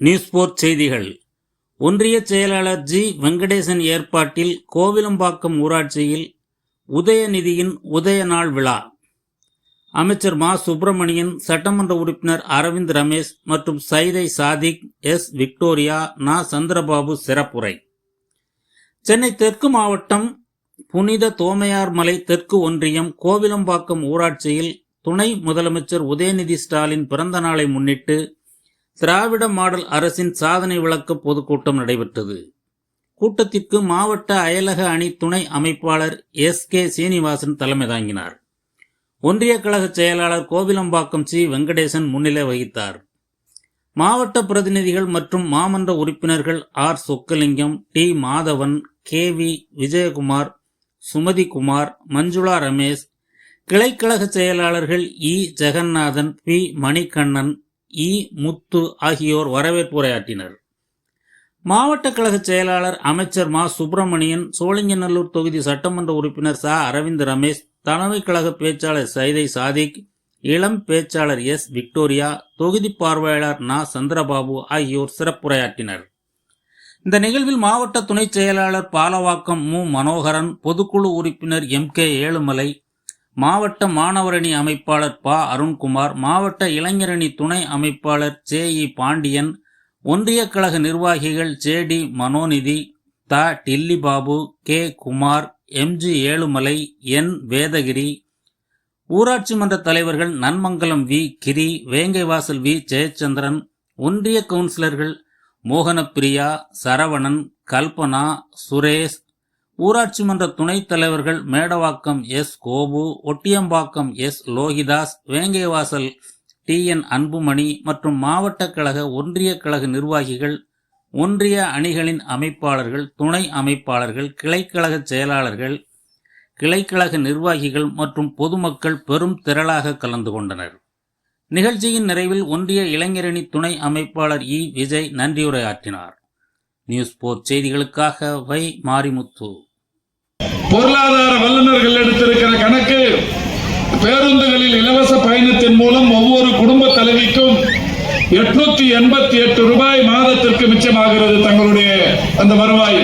News board செய்திகள். ஒன்றிய செயலாளர் ஜி. வெங்கடேசன் ஏற்பாட்டில் கோவிலம்பாக்கம் ஊராட்சியில் உதயநிதியின் உதய நாள் விழா. அமைச்சர் மா. சுப்பிரமணியன், சட்டமன்ற உறுப்பினர் அரவிந்த் ரமேஷ் மற்றும் சைதை சாதிக், எஸ். விக்டோரியா, நா. சந்திரபாபு சிறப்புரை. சென்னை தெற்கு மாவட்டம் புனித தோமையார் மலை தெற்கு ஒன்றியம் கோவிலம்பாக்கம் ஊராட்சியில் துணை முதலமைச்சர் உதயநிதி ஸ்டாலின் பிறந்த நாளை முன்னிட்டு திராவிட மாடல் அரசின் சாதனை விளக்க பொதுக்கூட்டம் நடைபெற்றது. கூட்டத்திற்கு மாவட்ட அயலக அணி துணை அமைப்பாளர் எஸ். கே. சீனிவாசன் தலைமை தாங்கினார். ஒன்றிய கழக செயலாளர் கோவிலம்பாக்கம் சி. வெங்கடேசன் முன்னிலை வகித்தார். மாவட்ட பிரதிநிதிகள் மற்றும் மாமன்ற உறுப்பினர்கள் R. Chokkalingam, T. Madhavan, K. V. Vijayakumar, Sumathikumar, Manjula Ramesh, கிளைக்கழக செயலாளர்கள் E. Jeganathan, P. Manikannan, E. Muthu ஆகியோர் வரவேற்புரையாற்றினர். மாவட்ட கழக செயலாளர் அமைச்சர் மா. சுப்பிரமணியன், சோழிங்கநல்லூர் தொகுதி சட்டமன்ற உறுப்பினர் ச. அரவிந்த் ரமேஷ், தலைமை கழக பேச்சாளர் சைதை சாதிக், இளம் பேச்சாளர் எஸ். விக்டோரியா, தொகுதி பார்வையாளர் நா. சந்திரபாபு ஆகியோர் சிறப்புரையாற்றினர். இந்த நிகழ்வில் மாவட்ட துணை செயலாளர் பாலவாக்கம் மு. மனோகரன், பொதுக்குழு உறுப்பினர் எம். கே. ஏழுமலை, மாவட்ட மாணவரணி அமைப்பாளர் ப. அருண்குமார், மாவட்ட இளைஞரணி துணை அமைப்பாளர் ஜே. இ. பாண்டியன், ஒன்றிய கழக நிர்வாகிகள் ஜே. டி. மனோநிதி, த. Dillibabu, K. Kumar, M. G. Ezhumalai, N. Vedagiri, ஊராட்சி மன்ற தலைவர்கள் நன்மங்கலம் வி. கிரி, வேங்கைவாசல் வி. ஜெயச்சந்திரன், ஒன்றிய கவுன்சிலர்கள் மோகனப்பிரியா, சரவணன், கல்பனா, சுரேஷ், ஊராட்சி மன்ற துணைத் தலைவர்கள் Medavakkam S. Gopu, Ottiyambakkam S. Lohidas, Vengaivasal T. N. Anbumani மற்றும் மாவட்ட கழக ஒன்றிய கழக நிர்வாகிகள், ஒன்றிய அணிகளின் அமைப்பாளர்கள், துணை அமைப்பாளர்கள், கிளைக்கழக செயலாளர்கள், கிளைக்கழக நிர்வாகிகள் மற்றும் பொதுமக்கள் பெரும் திரளாக கலந்து கொண்டனர். நிகழ்ச்சியின் நிறைவில் ஒன்றிய இளைஞரணி துணை அமைப்பாளர் இ. விஜய் நன்றியுரையாற்றினார். நியூஸ் போர்ட் செய்திகளுக்காக வை. மாரிமுத்து. பொருளாதார வல்லுநர்கள் எடுத்திருக்கிற கணக்கு, பேருந்துகளில் இலவச பயணத்தின் மூலம் ஒவ்வொரு குடும்ப தலைவிக்கும் 888 ரூபாய் மாதத்திற்கு மிச்சமாகிறது தங்களுடைய அந்த வருவாய்.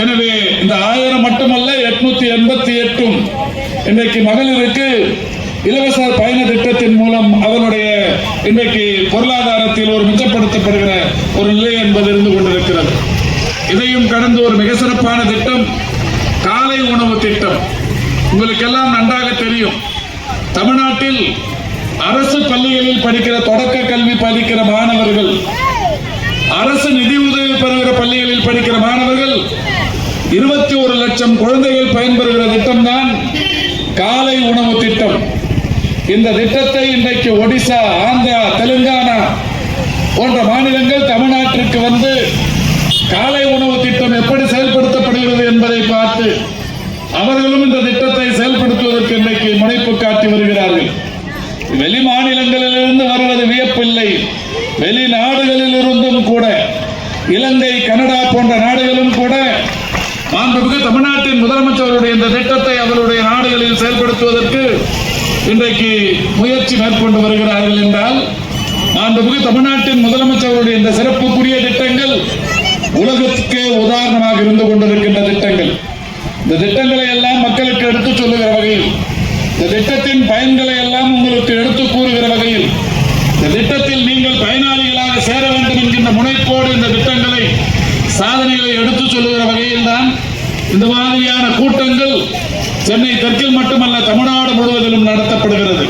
எனவே இந்த 1000 மட்டுமல்ல, 888 இன்றைக்கு மகளிருக்கு இலவச பயண திட்டத்தின் மூலம் அவருடைய இன்றைக்கு பொருளாதாரத்தில் ஒரு மிச்சப்படுத்தப்படுகிற ஒரு நிலை என்பது இருந்து கொண்டிருக்கிறது. இதையும் கடந்து ஒரு மிக சிறப்பான திட்டம் காலை உணவு திட்டம். உங்களுக்கெல்லாம் நன்றாக தெரியும், தமிழ்நாட்டில் அரசு பள்ளிகளில் படிக்கிற தொடக்க கல்வி படிக்கிற மாணவர்கள், அரசு நிதி உதவி பெறுகிற பள்ளிகளில் படிக்கிற மாணவர்கள் 21 லட்சம் குழந்தைகள் பயன்பெறுகிற திட்டம் தான் காலை உணவு திட்டம். இந்த திட்டத்தை இன்றைக்கு ஒடிசா, ஆந்திரா, தெலுங்கானா போன்ற மாநிலங்கள் தமிழ்நாட்டிற்கு வந்து காலை உணவு திட்டம் எப்படி செயல்படுத்தப்படுகிறது என்பதை பார்த்து அவர்களும் இந்த திட்டத்தை செயல்படுத்துவதற்கு இன்றைக்கு முனைப்பு காட்டி வருகிறார்கள். வெளி மாநிலங்களிலிருந்து வருவது வியப்பில்லை, வெளிநாடுகளில் இருந்தும் கூட, இலங்கை, கனடா போன்ற நாடுகளும் கூட மாண்புமிகு தமிழ்நாட்டின் முதலமைச்சருடைய இந்த திட்டத்தை அவருடைய நாடுகளில் செயல்படுத்துவதற்கு இன்றைக்கு முயற்சி மேற்கொண்டு வருகிறார்கள் என்றால், மாண்புமிகு தமிழ்நாட்டின் முதலமைச்சருடைய இந்த சிறப்புக்குரிய திட்டங்கள் உலகத்துக்கே உதாரணமாக இருந்து கொண்டிருக்கின்ற திட்டங்கள். இந்த திட்டங்களை எல்லாம் மக்களுக்கு எடுத்துச் சொல்லுகிற வகையில், இந்த திட்டத்தின் பயன்களை எல்லாம் உங்களுக்கு எடுத்து கூறுகிற வகையில், இந்த திட்டத்தில் நீங்கள் பயனாளிகளாக சேர வேண்டும் என்கின்ற முனைப்போடு இந்த திட்டங்களை, சாதனைகளை எடுத்துச் சொல்லுகிற வகையில் தான் இந்த மாதிரியான கூட்டங்கள் சென்னை தெற்கில் மட்டுமல்ல தமிழ்நாடு முழுவதிலும் நடத்தப்படுகிறது.